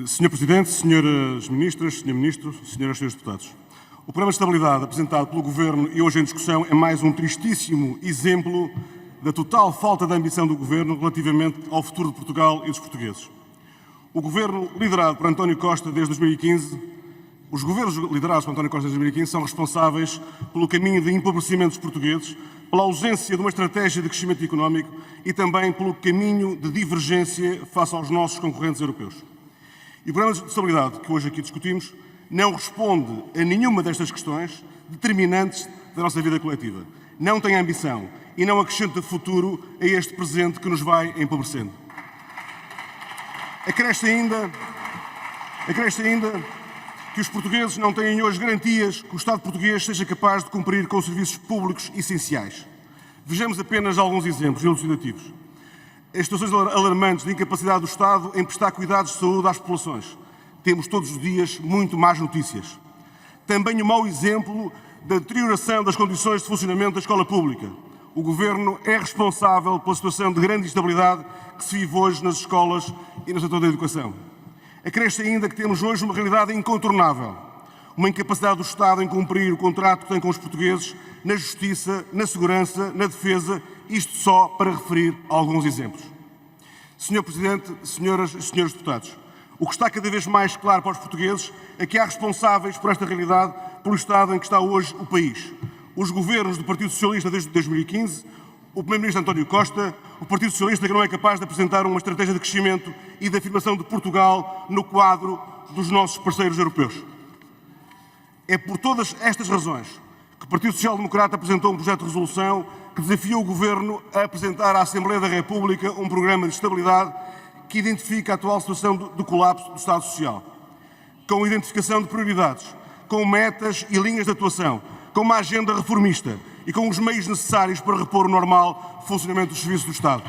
Senhor Presidente, Senhoras Ministras, Senhor Ministro, Senhoras e Senhores Deputados, o Programa de Estabilidade apresentado pelo Governo e hoje em discussão é mais um tristíssimo exemplo da total falta de ambição do Governo relativamente ao futuro de Portugal e dos portugueses. O Governo liderado por António Costa desde 2015, os governos liderados por António Costa desde 2015 são responsáveis pelo caminho de empobrecimento dos portugueses, pela ausência de uma estratégia de crescimento económico e também pelo caminho de divergência face aos nossos concorrentes europeus. E o Programa de Estabilidade que hoje aqui discutimos não responde a nenhuma destas questões determinantes da nossa vida coletiva. Não tem ambição e não acrescenta futuro a este presente que nos vai empobrecendo. Acresce ainda que os portugueses não têm hoje garantias que o Estado português seja capaz de cumprir com os serviços públicos essenciais. Vejamos apenas alguns exemplos elucidativos. As situações alarmantes de incapacidade do Estado em prestar cuidados de saúde às populações. Temos todos os dias muito más notícias. Também o mau exemplo da deterioração das condições de funcionamento da escola pública. O Governo é responsável pela situação de grande instabilidade que se vive hoje nas escolas e no setor da educação. Acresce ainda que temos hoje uma realidade incontornável. Uma incapacidade do Estado em cumprir o contrato que tem com os portugueses na justiça, na segurança, na defesa, isto só para referir alguns exemplos. Senhor Presidente, Senhoras e Senhores Deputados, o que está cada vez mais claro para os portugueses é que há responsáveis por esta realidade, pelo estado em que está hoje o país. Os governos do Partido Socialista desde 2015, o Primeiro-Ministro António Costa, o Partido Socialista que não é capaz de apresentar uma estratégia de crescimento e de afirmação de Portugal no quadro dos nossos parceiros europeus. É por todas estas razões que o Partido Social Democrata apresentou um projeto de resolução que desafiou o Governo a apresentar à Assembleia da República um programa de estabilidade que identifica a atual situação do colapso do Estado Social, com identificação de prioridades, com metas e linhas de atuação, com uma agenda reformista e com os meios necessários para repor o normal funcionamento dos serviços do Estado.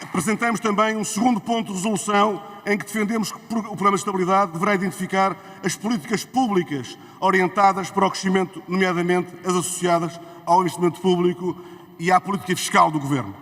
Apresentamos também um segundo ponto de resolução em que defendemos que o Programa de Estabilidade deverá identificar as políticas públicas orientadas para o crescimento, nomeadamente as associadas ao investimento público e à política fiscal do Governo.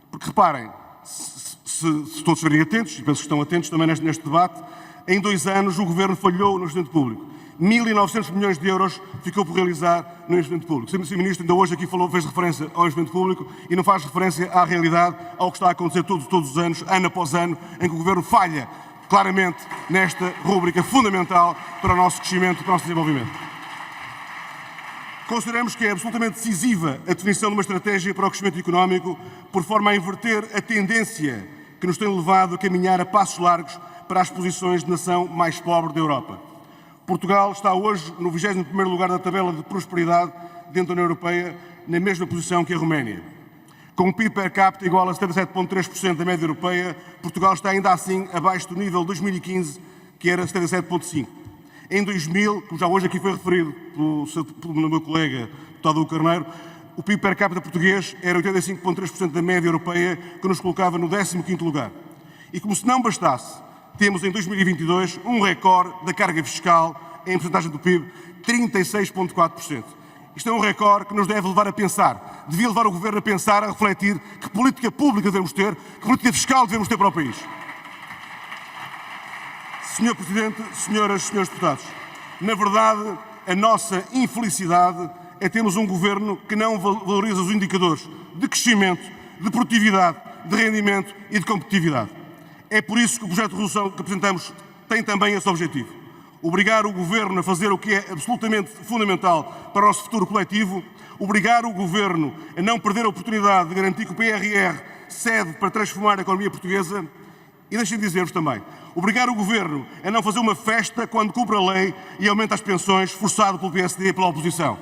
Porque reparem, se todos estiverem atentos, e penso que estão atentos também neste debate, em 2 anos o Governo falhou no investimento público. 1.900 milhões de euros ficou por realizar no investimento público. O Sr. Ministro ainda hoje aqui fez referência ao investimento público e não faz referência à realidade, ao que está a acontecer todos os anos, ano após ano, em que o Governo falha claramente nesta rúbrica fundamental para o nosso crescimento e para o nosso desenvolvimento. Consideramos que é absolutamente decisiva a definição de uma estratégia para o crescimento económico, por forma a inverter a tendência que nos tem levado a caminhar a passos largos para as posições de nação mais pobre da Europa. Portugal está hoje no 21º lugar da tabela de prosperidade dentro da União Europeia, na mesma posição que a Roménia. Com um PIB per capita igual a 77,3% da média europeia, Portugal está ainda assim abaixo do nível de 2015, que era 77,5%. Em 2000, como já hoje aqui foi referido pelo meu colega, deputado Hugo Carneiro, o PIB per capita português era 85,3% da média europeia, que nos colocava no 15º lugar. E como se não bastasse, temos em 2022 um recorde da carga fiscal em porcentagem do PIB, 36,4%. Isto é um recorde que nos deve levar a pensar, devia levar o Governo a pensar, a refletir que política pública devemos ter, que política fiscal devemos ter para o país. Senhor Presidente, Senhoras e Senhores Deputados, na verdade, a nossa infelicidade é termos um Governo que não valoriza os indicadores de crescimento, de produtividade, de rendimento e de competitividade. É por isso que o projeto de resolução que apresentamos tem também esse objetivo. Obrigar o Governo a fazer o que é absolutamente fundamental para o nosso futuro coletivo, obrigar o Governo a não perder a oportunidade de garantir que o PRR serve para transformar a economia portuguesa e deixem de dizer-vos também, obrigar o Governo a não fazer uma festa quando cumpre a lei e aumenta as pensões, forçado pelo PSD e pela oposição.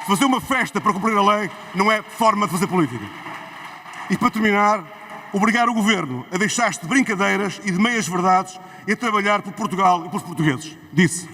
Fazer uma festa para cumprir a lei não é forma de fazer política. E para terminar, obrigar o Governo a deixar-se de brincadeiras e de meias verdades e a trabalhar por Portugal e pelos portugueses. Disse.